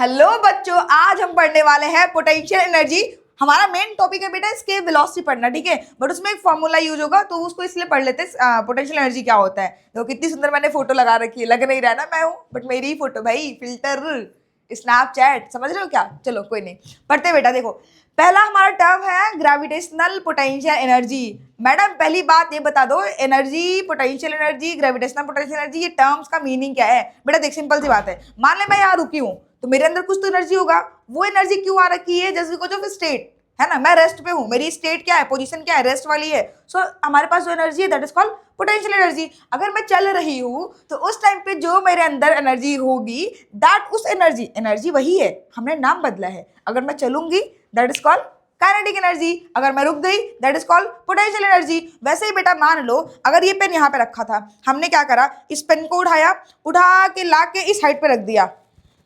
Hello बच्चों, आज हम पढ़ने वाले हैं पोटेंशियल एनर्जी। हमारा मेन टॉपिक है बेटा स्केप वेलोसिटी पढ़ना, ठीक है। बट उसमें एक फॉर्मूला यूज होगा तो उसको इसलिए पढ़ लेते हैं पोटेंशियल एनर्जी क्या होता है। देखो कितनी सुंदर मैंने फोटो लगा रखी है, लग नहीं रहा ना मैं हूँ, बट मेरी ही फोटो भाई, फिल्टर स्नैपचैट, समझ रहे हो क्या। चलो कोई नहीं, पढ़ते बेटा। देखो पहला हमारा टर्म है ग्रेविटेशनल पोटेंशियल एनर्जी। मैडम पहली बात ये बता दो, energy, potential energy, gravitational potential energy, ये टर्म्स का मीनिंग क्या है बेटा। देख सिंपल सी बात है, मान ले मैं यहाँ रुकी हूँ तो मेरे अंदर कुछ तो एनर्जी होगा। वो एनर्जी क्यों आ रखी है, जस्ट बिकॉज ऑफ स्टेट, है ना। मैं रेस्ट पे हूँ, मेरी स्टेट क्या है, पोजीशन क्या है, रेस्ट वाली है। सो हमारे पास जो एनर्जी है that is called potential energy. अगर मैं चल रही हूँ तो उस टाइम पे जो मेरे अंदर एनर्जी होगी दैट उस एनर्जी वही है, हमने नाम बदला है। अगर मैं चलूंगी that is called kinetic energy, अगर मैं रुक गई that is called potential energy. वैसे ही बेटा मान लो अगर ये पेन यहाँ पे रखा था, हमने क्या करा, इस पेन को उठाया, उठा के ला के इस हाइट पे रख दिया,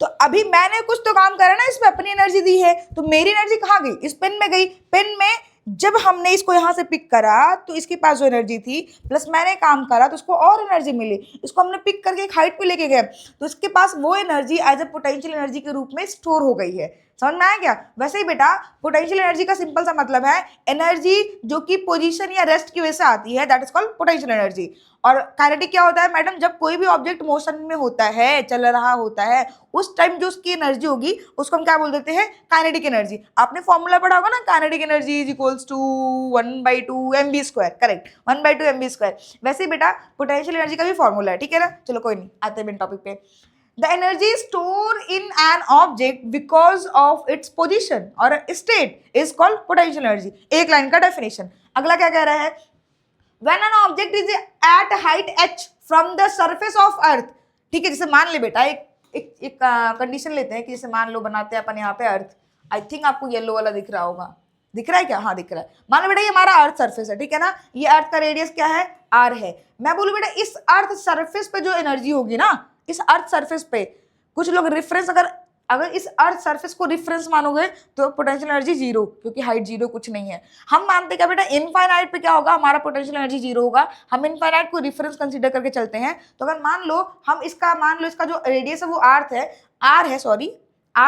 तो अभी मैंने कुछ तो काम करा ना, इसमें अपनी एनर्जी दी है, तो मेरी एनर्जी कहाँ गई, इस पेन में गई। पेन में जब हमने इसको यहाँ से पिक करा तो इसके पास जो एनर्जी थी प्लस मैंने काम करा तो उसको और एनर्जी मिली, इसको हमने पिक करके एक हाइट पे लेके गए तो इसके पास वो energy as a potential energy के रूप में स्टोर हो गई है। समझ में आया क्या। वैसे ही बेटा पोटेंशियल एनर्जी का सिंपल सा मतलब है एनर्जी जो कि पोजीशन या रेस्ट की वजह से आती है, that is called potential energy. और काइनेटिक क्या होता है मैडम, जब कोई भी ऑब्जेक्ट मोशन में होता है, चल रहा होता है, उस टाइम जो उसकी एनर्जी होगी उसको हम क्या बोल देते हैं, काइनेटिक एनर्जी। आपने फॉर्मूला पढ़ा होगा ना, kinetic energy is equals to 1/2 mv², correct, 1/2 mv²। वैसे ही बेटा पोटेंशियल एनर्जी का भी फॉर्मूला है, ठीक है ना। चलो कोई नहीं, आते हैं मेन टॉपिक पे। The energy stored in an object because of its position or state is called potential energy। एक लाइन का डेफिनेशन। अगला क्या कह रहा है, when an object is at height h from the surface of earth, ठीक है। जैसे मान ले बेटा एक कंडीशन लेते हैं कि जैसे मान लो बनाते हैं अपन यहाँ पे अर्थ, आई थिंक आपको येलो वाला दिख रहा होगा, दिख रहा है क्या, हाँ दिख रहा है। मान लो बेटा ये हमारा अर्थ सरफेस है, ठीक है ना, ये अर्थ का रेडियस क्या है, आर है। मैं बोलूँ बेटा इस अर्थ सरफेस पे जो एनर्जी होगी ना, इस अर्थ सरफेस पे, कुछ लोग रेफरेंस, अगर इस अर्थ सरफेस को रेफरेंस मानोगे तो पोटेंशियल एनर्जी जीरो, क्योंकि हाइट जीरो कुछ नहीं है। हम मानते क्या बेटा इनफाइनाइट पे क्या होगा, हमारा पोटेंशियल एनर्जी जीरो होगा। हम इनफाइनाइट को रेफरेंस कंसीडर करके चलते हैं। तो अगर मान लो इसका जो रेडियस है वो आर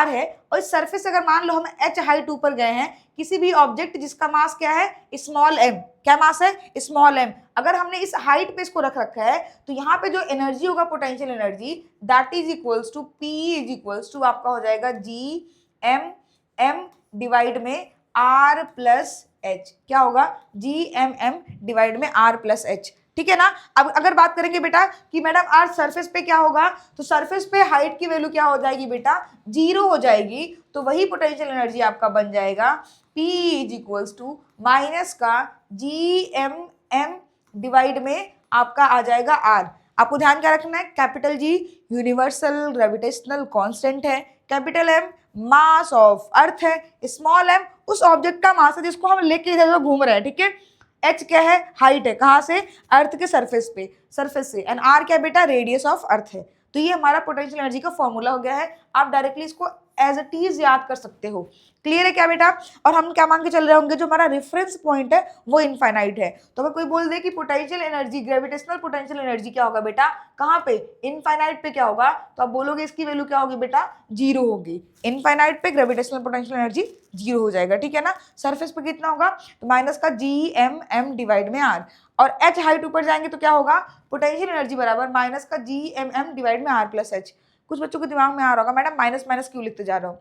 है, और इस सरफेस से अगर मान लो हम h हाइट ऊपर गए हैं, किसी भी ऑब्जेक्ट जिसका मास क्या है, स्मॉल m, क्या मास है, स्मॉल m, अगर हमने इस हाइट पे इसको रख रखा है तो यहाँ पे जो एनर्जी होगा potential energy that is equals to P is equals to आपका हो जाएगा Gmm डिवाइड में R प्लस H। क्या होगा, Gmm डिवाइड में R प्लस H, ठीक है ना। अब अगर बात करेंगे बेटा कि मैडम अर्थ सरफेस पे क्या होगा, तो सरफेस पे हाइट की वैल्यू क्या हो जाएगी बेटा, जीरो हो जाएगी। तो वही पोटेंशियल एनर्जी आपका बन जाएगा P is equals to minus का Gmm डिवाइड में आपका आ जाएगा R। आपको ध्यान क्या रखना है, capital G universal gravitational constant है, capital M mass of earth है, स्मॉल m उस ऑब्जेक्ट का मास है जिसको हम लेके इधर घूम रहे हैं, ठीक है। h क्या है, हाइट है, कहाँ से, अर्थ के सरफेस से, एंड r क्या बेटा, रेडियस ऑफ अर्थ है। तो ये हमारा पोटेंशियल एनर्जी का फॉर्मूला हो गया है। आप डायरेक्टली इसको एज इट इज याद कर सकते हो। क्लियर है क्या बेटा। और हम क्या मान के चल रहे होंगे, जो हमारा रेफरेंस पॉइंट है वो इनफाइनाइट है। तो अगर कोई बोल दे कि potential energy, gravitational potential energy क्या होगा बेटा, कहाँ पे, इनफाइनाइट पे क्या होगा, तो आप बोलोगे इसकी वैल्यू क्या होगी बेटा, जीरो होगी। इनफाइनाइट पे ग्रेविटेशनल पोटेंशियल एनर्जी जीरो हो जाएगा, ठीक है ना। सरफेस पे कितना होगा, तो माइनस का Gmm डिवाइड में R, और h हाइट ऊपर जाएंगे तो क्या होगा, पोटेंशियल एनर्जी बराबर माइनस का Gmm डिवाइड में R प्लस H। कुछ बच्चों के दिमाग में आ रहा होगा मैडम माइनस माइनस क्यों लिखते जा रहा हूँ।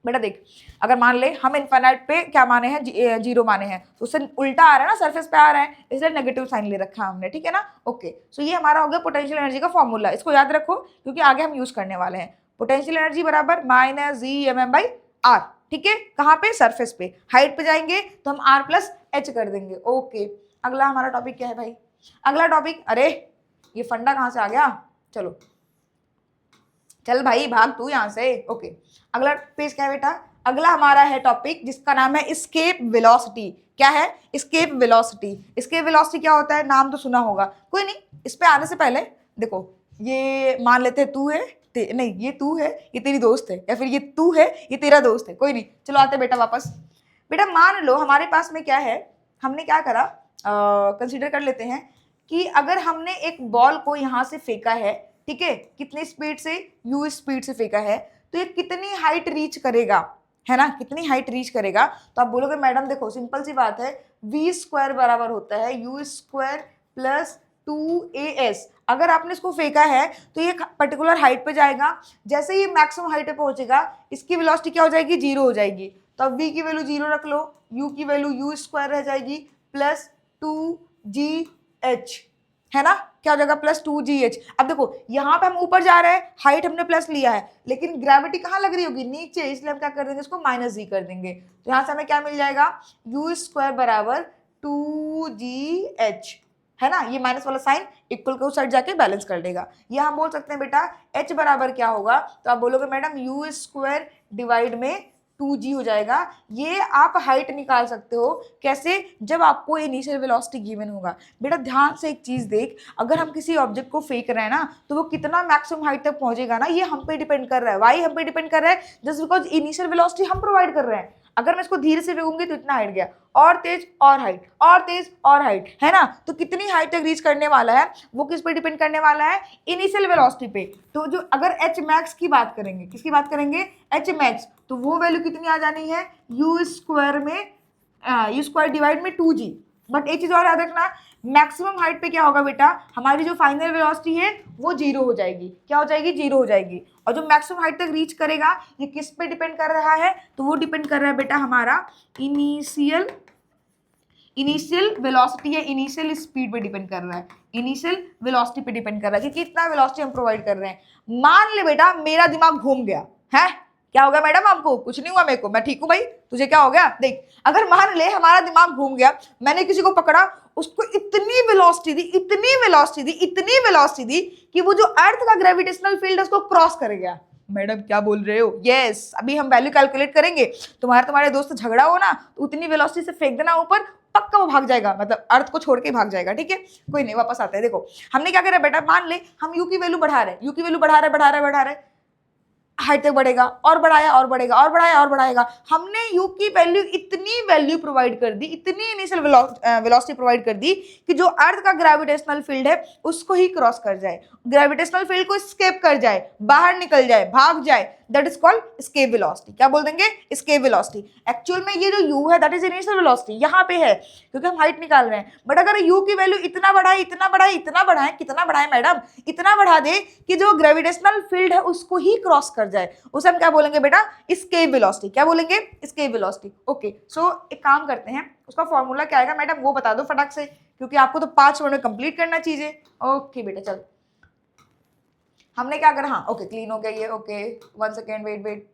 बेटा देख, अगर मान ले हम इनफाइनाइट पे क्या माने हैं, जीरो माने हैं, तो उससे उल्टा आ रहा है ना, सरफेस पे आ रहा है, इसलिए नेगेटिव साइन ले रखा है हमने, ठीक है ना। ओके, सो ये हमारा हो गया पोटेंशियल एनर्जी का फॉर्मूला। इसको याद रखो क्योंकि आगे हम यूज करने वाले हैं। पोटेंशियल एनर्जी बराबर माइनस Gmm/r, ठीक है। कहाँ पे, सरफेस पे। हाइट पे जाएंगे तो हम R प्लस H कर देंगे। ओके, अगला हमारा टॉपिक क्या है भाई, अगला टॉपिक, अरे ये फंडा कहाँ से आ गया, चलो चल भाई भाग तू यहाँ से। ओके, अगला पेज क्या है बेटा, अगला हमारा है टॉपिक जिसका नाम है स्केप वेलोसिटी। क्या है, स्केप वेलोसिटी। स्केप वेलोसिटी क्या होता है, नाम तो सुना होगा, कोई नहीं, इस पे आने से पहले देखो, ये मान लेते हैं तू है, नहीं ये तू है, ये तेरी दोस्त है, या फिर ये तू है, ये तेरा दोस्त है, कोई नहीं। चलो आते बेटा वापस। बेटा मान लो हमारे पास में क्या है, हमने क्या करा, कंसिडर कर लेते हैं कि अगर हमने एक बॉल को यहाँ से फेंका है, ठीक है, कितने स्पीड से, u स्पीड से फेंका है, तो ये कितनी हाइट रीच करेगा, है ना, कितनी हाइट रीच करेगा। तो आप बोलोगे मैडम देखो सिंपल सी बात है, वी स्क्वायर बराबर होता है यू स्क्वायर प्लस 2as। अगर आपने इसको फेंका है तो ये पर्टिकुलर हाइट पे जाएगा, जैसे ही मैक्सिमम हाइट पे पहुंचेगा इसकी वेलोसिटी क्या हो जाएगी, जीरो हो जाएगी। तो अब v की वैल्यू जीरो रख लो, u की वैल्यू यू स्क्वायर रह जाएगी प्लस 2gh, है ना, क्या हो जाएगा प्लस 2gh। अब देखो यहाँ पे हम ऊपर जा रहे हैं, हाइट हमने प्लस लिया है, लेकिन ग्रेविटी कहाँ लग रही होगी, नीचे, इसलिए हम क्या कर देंगे, इसको माइनस जी कर देंगे। तो यहाँ से हमें क्या मिल जाएगा, यू स्क्वायर बराबर 2gh, है ना, ये माइनस वाला साइन इक्वल के उस साइड जाके बैलेंस कर देगा। ये हम बोल सकते हैं बेटा h बराबर क्या होगा, तो आप बोलोगे मैडम यू स्क्वायर डिवाइड में 2g हो जाएगा। ये आप हाइट निकाल सकते हो कैसे, जब आपको इनिशियल वेलोसिटी गिवन होगा। बेटा ध्यान से एक चीज देख, अगर हम किसी ऑब्जेक्ट को फेंक रहे हैं ना तो वो कितना मैक्सिमम हाइट तक पहुंचेगा ना, ये हम पे डिपेंड कर रहा है। वाई हम पे डिपेंड कर रहा है, जस्ट बिकॉज इनिशियल वेलोसिटी हम प्रोवाइड कर रहे हैं। अगर मैं इसको धीरे से फेंकूंगी तो इतना हाइट गया, और तेज और हाइट, और तेज और हाइट, है ना, तो कितनी हाइट तक रीच करने वाला है वो किस पे डिपेंड करने वाला है, इनिशियल वेलोसिटी पे। तो जो अगर एच मैक्स की बात करेंगे, किसकी बात करेंगे, एच मैक्स, तो वो वैल्यू कितनी आ जानी है, यू स्क्वायर में यू स्क्वायर डिवाइड में 2g। बट एक चीज और याद रखना, मैक्सिमम हाइट पे क्या होगा बेटा, हमारी जो फाइनल वेलोसिटी है वो जीरो हो जाएगी। क्या हो जाएगी, जीरो हो जाएगी। और जो मैक्सिमम हाइट तक रीच करेगा ये किस पे डिपेंड कर रहा है, तो वो डिपेंड कर रहा है बेटा हमारा इनिशियल वेलोसिटी या इनिशियल स्पीड पे डिपेंड कर रहा है, इनिशियल वेलोसिटी पे डिपेंड कर रहा है कि कितना वेलोसिटी हम प्रोवाइड कर रहे हैं। मान ले बेटा मेरा दिमाग घूम गया है, क्या हो गया मैडम, आपको कुछ नहीं हुआ, मेरे को, मैं ठीक हूं भाई, तुझे क्या हो गया। देख अगर मान ले हमारा दिमाग घूम गया, मैंने किसी को पकड़ा, उसको इतनी वेलोसिटी दी, इतनी वेलोसिटी दी, इतनी वेलोसिटी दी कि वो जो अर्थ का ग्रेविटेशनल फील्ड है उसको क्रॉस कर गया। मैडम क्या बोल रहे हो, यस अभी हम वैल्यू कैलकुलेट करेंगे। तुम्हारे दोस्त झगड़ा हो ना तो उतनी वेलोसिटी से फेंक देना ऊपर, पक्का वो भाग जाएगा, मतलब अर्थ को छोड़ के भाग जाएगा। ठीक है, कोई नहीं, वापस आते हैं। देखो हमने क्या करा बेटा, मान ले हम यू की वैल्यू बढ़ा रहे हैं, यू की वैल्यू बढ़ा रहे, हाइट तक बढ़ेगा, और बढ़ाया और बढ़ेगा, और बढ़ाया और बढ़ाएगा। हमने u की वैल्यू इतनी वैल्यू प्रोवाइड कर दी, इतनी इनिशियल वेलोसिटी प्रोवाइड कर दी कि जो अर्थ का ग्रेविटेशनल फील्ड है उसको ही क्रॉस कर जाए, ग्रेविटेशनल फील्ड को स्केप कर जाए, बाहर निकल जाए, भाग जाए, that is called escape velocity. क्या बोल देंगे, एस्केप वेलोसिटी। एक्चुअल में ये जो u है दैट इज इनिशियल वेलोसिटी, यहाँ पे है क्योंकि हम हाइट निकाल रहे हैं। बट अगर u की वैल्यू इतना बढ़ाए, इतना बढ़ाए, इतना बढ़ाए, कितना बढ़ाए मैडम, इतना बढ़ा दे कि जो ग्रेविटेशनल फील्ड है उसको ही क्रॉस कर जाए, उसे हम क्या बोलेंगे बेटा, एस्केप वेलोसिटी। क्या बोलेंगे, एस्केप वेलोसिटी। ओके, सो एक काम करते हैं, उसका फॉर्मूला क्या आएगा मैडम वो बता दो फटाक से, क्योंकि आपको तो 5 मिनट में कंप्लीट करना चीजें। ओके बेटा चल, हमने क्या करा, हाँ ओके क्लीन हो गया ये, ओके 1 सेकेंड, वेट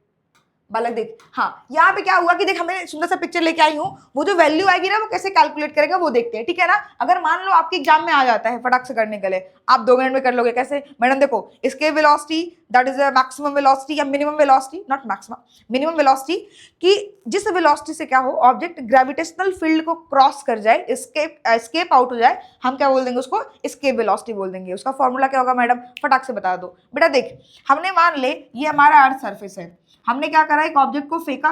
बालक देख, हाँ यहाँ पे क्या हुआ कि देख हमें सुंदर सा पिक्चर लेके आई हूँ, वो जो वैल्यू आएगी ना वो कैसे कैलकुलेट करेगा वो देखते हैं, ठीक है ना। अगर मान लो आपके एग्जाम में आ जाता है फटाक से करने के लिए, आप 2 मिनट में कर लोगे, कैसे मैडम, देखो इसके velocity that is maximum velocity या minimum velocity, not maximum, minimum velocity, कि जिस वेलोसिटी से क्या हो ऑब्जेक्ट ग्रेविटेशनल फील्ड को क्रॉस कर जाए, एस्केप आउट हो जाए, हम क्या बोल देंगे उसको, एस्केप वेलोसिटी बोल देंगे। उसका फॉर्मूला क्या होगा मैडम, फटाक से बता दो बेटा। देख हमने मान ले ये हमारा अर्थ सरफेस है, हमने क्या करा, एक ऑब्जेक्ट को फेंका,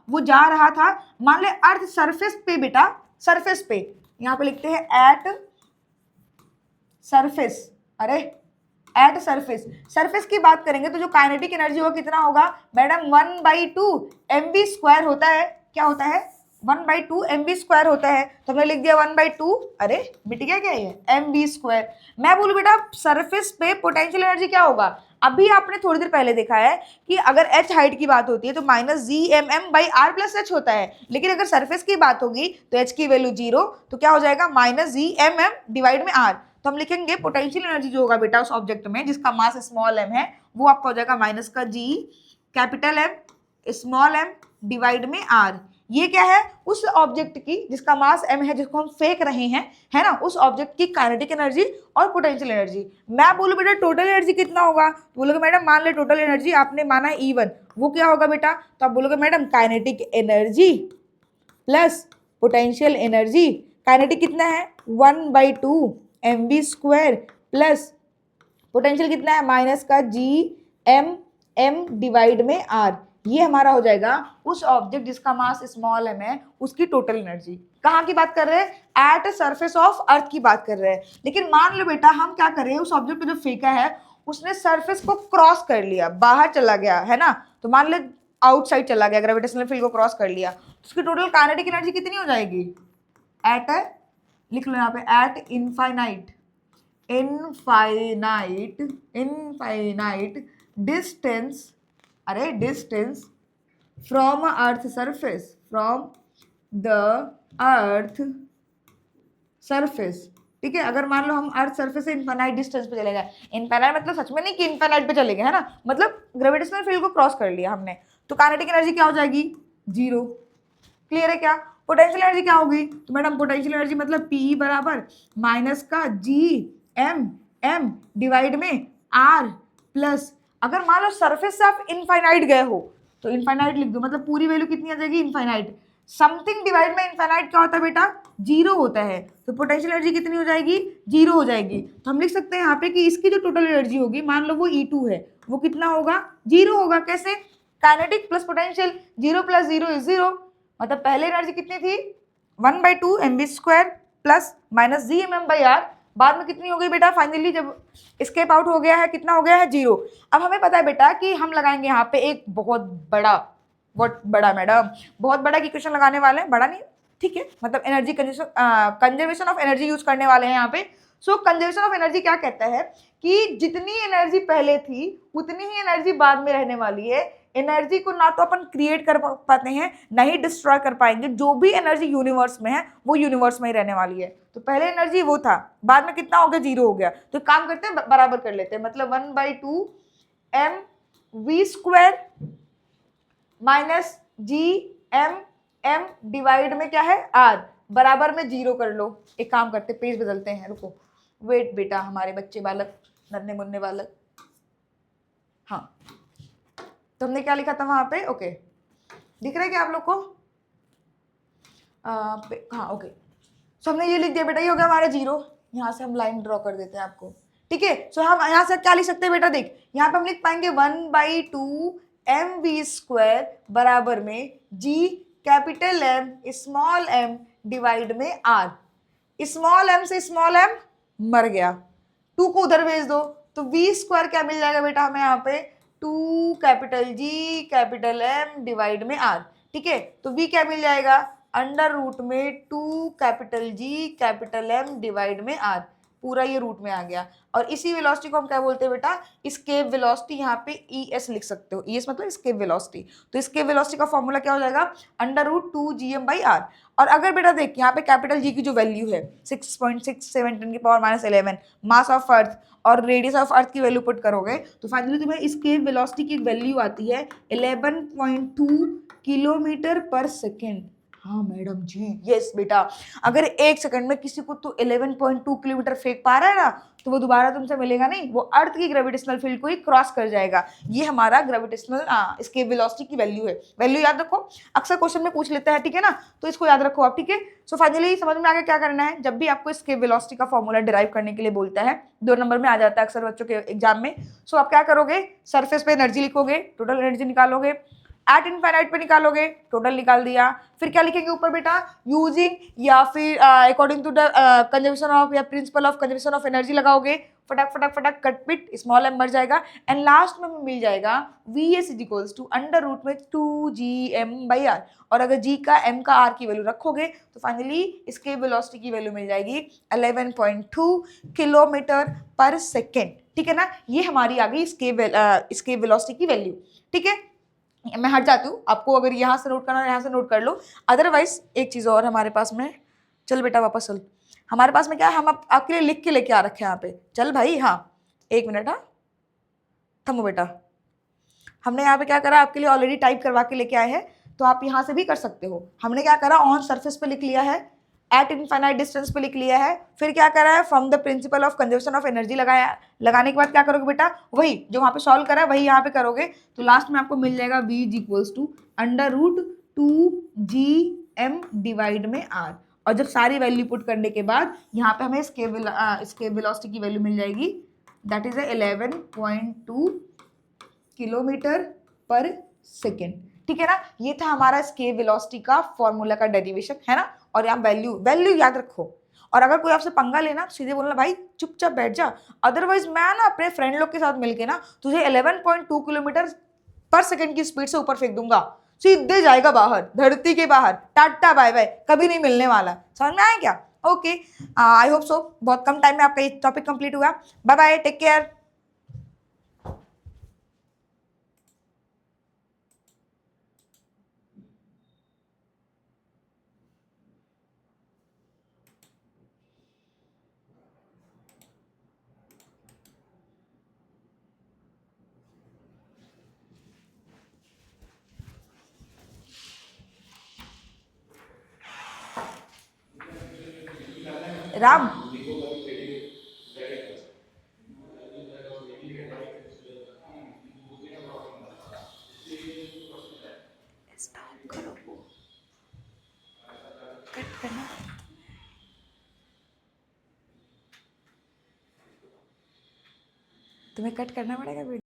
वो जा रहा था, मान ले अर्थ सरफेस पे बेटा, सरफेस पे, यहां पे लिखते हैं एट सरफेस, अरे एट सरफेस की बात करेंगे तो जो काइनेटिक एनर्जी होगा कितना होगा मैडम, 1/2 mv² होता है। क्या होता है, 1/2 mv² होता है। तो हमने लिख दिया 1/2, अरे मिट गया क्या ये, mv²। मैं बोलूं बेटा सरफेस पे पोटेंशियल एनर्जी क्या होगा, अभी आपने थोड़ी देर पहले देखा है कि अगर h हाइट की बात होती है तो -gmm/r+h होता है, लेकिन अगर सरफेस की बात होगी तो h की वैल्यू 0, तो क्या हो जाएगा -gmm/r। तो हम लिखेंगे पोटेंशियल एनर्जी जो होगा बेटा उस ऑब्जेक्ट में जिसका मास स्मॉल m है, वो आपका हो जाएगा -g capital M small m divide में r। ये क्या है, उस ऑब्जेक्ट की जिसका मास m है, जिसको हम फेंक रहे हैं, है ना, उस ऑब्जेक्ट की काइनेटिक एनर्जी और पोटेंशियल एनर्जी। मैं बोलूं बेटा टोटल एनर्जी कितना होगा, तो बोलोगे मैडम मान ले टोटल एनर्जी आपने माना है E1, वो क्या होगा बेटा, तो आप बोलोगे madam kinetic energy plus potential energy. Kinetic कितना है 1/2 mv² प्लस पोटेंशियल कितना है -gmm डिवाइड में r। ये हमारा हो जाएगा उस ऑब्जेक्ट जिसका मास स्मॉल m है उसकी टोटल एनर्जी। कहाँ की बात कर रहे हैं, एट सरफेस ऑफ अर्थ की बात कर रहे हैं। लेकिन मान लो बेटा हम क्या कर रहे हैं, उस ऑब्जेक्ट को जो फेंका है उसने सरफेस को क्रॉस कर लिया, बाहर चला गया है ना, तो मान ले आउटसाइड चला गया, ग्रेविटेशनल फील्ड को क्रॉस कर लिया, तो उसकी टोटल काइनेटिक एनर्जी कितनी हो जाएगी? एट, लिख लो यहाँ पे, एट इनफाइनाइट डिस्टेंस, अरे distance from earth surface, from the earth surface, ठीक है। अगर मान लो हम अर्थ सरफेस से इनफाइनाइट डिस्टेंस पे चले गए, इनफाइनाइट मतलब सच में नहीं कि इनफाइनाइट पे चले गए, है ना, मतलब ग्रेविटेशनल फील्ड को क्रॉस कर लिया हमने, तो काइनेटिक एनर्जी क्या हो जाएगी? 0। क्लियर है क्या? पोटेंशियल एनर्जी क्या होगी? तो मैडम पोटेंशियल एनर्जी मतलब पी बराबर माइनस का G(m)(m) डिवाइड में R प्लस, अगर मान लो सरफेस से आप इनफाइनाइट गए हो तो इनफाइनाइट लिख दो, मतलब पूरी वैल्यू कितनी आ जाएगी? इनफाइनाइट। समथिंग डिवाइड में इनफाइनाइट क्या होता है बेटा? 0 होता है, तो पोटेंशियल एनर्जी कितनी हो जाएगी? 0 हो जाएगी। तो हम लिख सकते हैं यहाँ पे कि इसकी जो टोटल एनर्जी होगी, मान लो वो E2 है, वो कितना होगा? 0 होगा। कैसे? काइनेटिक प्लस पोटेंशियल, 0 + 0 = 0, मतलब पहले एनर्जी कितनी थी? 1/2 mv² प्लस माइनस G(m)/r, बाद में कितनी हो गई बेटा? फाइनली जब स्केप आउट हो गया है, कितना हो गया है? 0। अब हमें पता है बेटा कि हम लगाएंगे यहाँ पे एक बहुत बड़ा मैडम, बहुत बड़ा की क्वेश्चन लगाने वाले हैं, बड़ा नहीं, ठीक है, मतलब energy conservation of energy use करने वाले हैं यहाँ पे। सो कंजर्वेशन ऑफ एनर्जी क्या कहता है कि जितनी एनर्जी पहले थी उतनी ही एनर्जी बाद में रहने वाली है। एनर्जी को ना तो अपन क्रिएट कर पाते हैं, ना ही डिस्ट्रॉय कर पाएंगे। जो भी एनर्जी यूनिवर्स में है वो यूनिवर्स में ही रहने वाली है। तो पहले एनर्जी वो था, बाद में कितना हो गया? 0 हो गया। तो काम करते हैं, बराबर कर लेते हैं, मतलब 1/2 mv² माइनस G(m)(m) डिवाइड में क्या है? R बराबर में 0 कर लो। एक काम करते, पेज बदलते हैं, रुको, वेट बेटा, हमारे बच्चे बालक, नन्हे मुन्ने बालक। हाँ, तो हमने क्या लिखा था वहां पे? ओके, दिख रहा है क्या आप लोग को? हाँ ओके, सो हमने ये लिख दिया बेटा, ये हो गया हमारा 0। यहाँ से हम लाइन ड्रॉ कर देते हैं आपको, ठीक है। सो हम यहाँ से क्या लिख सकते हैं बेटा? देख, यहाँ पे हम लिख पाएंगे 1/2 mv² बराबर में G(M) स्मॉल m डिवाइड में R। स्मॉल m से स्मॉल m मर गया, 2 को उधर भेज दो, तो v² क्या मिल जाएगा बेटा हमें यहाँ पे? 2G(M) डिवाइड में R, ठीक है। तो v क्या मिल जाएगा? √2 में 2G(M) डिवाइड में R, पूरा ये रूट में आ गया। और इसी वेलोसिटी को हम क्या बोलते हैं बेटा? Escape velocity. यहाँ पे ES लिख सकते हो, ES मतलब एस्केप वेलोसिटी। तो एस्केप वेलोसिटी का फॉर्मूला क्या हो जाएगा? √2Gm/r। और अगर बेटा देख, यहाँ पे कैपिटल G की जो वैल्यू है 6.67 10⁻⁻11 मास ऑफ अर्थ और रेडियस ऑफ अर्थ की वैल्यू पुट करोगे तो फाइनली तुम्हें एस्केप वेलोसिटी की वैल्यू आती है 11.2 km/s। हाँ मैडम जी, यस बेटा, अगर 1 सेकंड में किसी को तो 11.2 किलोमीटर फेंक पा रहा है ना, तो वो दोबारा तुमसे मिलेगा नहीं, वो अर्थ की ग्रेविटेशनल फील्ड को ही क्रॉस कर जाएगा। ये हमारा ग्रेविटेशनल एस्केप वेलोसिटी की वैल्यू है। वैल्यू याद रखो, अक्सर क्वेश्चन में पूछ लेता है, ठीक है ना, तो इसको याद रखो आप, ठीक है। सो फाइनली समझ में आ गया क्या करना है। जब भी आपको एस्केप वेलोसिटी का फॉर्मूला डिराइव करने के लिए बोलता है, 2 नंबर में आ जाता है अक्सर बच्चों के एग्जाम में। सो आप क्या करोगे? सरफेस पे एनर्जी लिखोगे, टोटल एनर्जी निकालोगे, एट इनफाइनाइट पे निकालोगे, टोटल निकाल दिया, फिर क्या लिखेंगे ऊपर बेटा? यूजिंग या फिर according to the conservation of या principle of conservation of energy लगाओगे, फटाक फटाक फटाक कट पिट, स्मॉल m मर जाएगा, एंड लास्ट में मिल जाएगा Vs = √2 में 2Gm/r। और अगर G का M का R की वैल्यू रखोगे तो फाइनली एस्केप वेलोसिटी की वैल्यू मिल जाएगी 11.2 km/s, ठीक है ना। ये हमारी आ गई एस्केप वेलोसिटी की वैल्यू, ठीक है। मैं हट जाती हूँ, आपको अगर यहाँ से नोट करना है यहाँ से नोट कर लो। अदरवाइज एक चीज़ और हमारे पास में, चल बेटा वापस चल, हमारे पास में क्या है, हम आपके लिए लिख के लेके आ रखे हैं यहाँ पे। चल भाई, हाँ 1 मिनट, हाँ थमो बेटा। हमने यहाँ पे क्या करा, आपके लिए ऑलरेडी टाइप करवा के लेके आए हैं, तो आप यहाँ से भी कर सकते हो। हमने क्या करा, ऑन सरफेस पे लिख लिया है, एट इनफाइनाइट डिस्टेंस पे लिख लिया है, फिर क्या करा है, from the principal of conservation of energy लगाया। लगाने के बाद क्या करोगे बेटा? वही जो वहाँ पे सॉल्व करा है वही यहाँ पे करोगे, तो लास्ट में आपको मिल जाएगा V = √2Gm डिवाइड में R। और जब सारी वैल्यू पुट करने के बाद यहाँ पे हमें एस्केप वेलोसिटी की वैल्यू मिल जाएगी, दैट इज 11.2 km/s, ठीक है ना। ये था हमारा एस्केप वेलोसिटी का फॉर्मूला का डेरिवेशन, है ना। और यहाँ वैल्यू याद रखो, और अगर कोई आपसे पंगा लेना सीधे बोलना भाई चुपचाप बैठ जा, अदरवाइज मैं ना अपने फ्रेंड लोग के साथ मिलके ना तुझे 11.2 किलोमीटर पर सेकंड की स्पीड से ऊपर फेंक दूंगा, सीधे जाएगा बाहर, धरती के बाहर, टाटा बाय बाय, कभी नहीं मिलने वाला। समझ में आया क्या? ओके, आई होप सो बहुत कम टाइम में आपका ये टॉपिक कंप्लीट हुआ। Bye bye, take care. Ram, stop करो, कट करना, तुम्हें कट करना पड़ेगा वीडियो।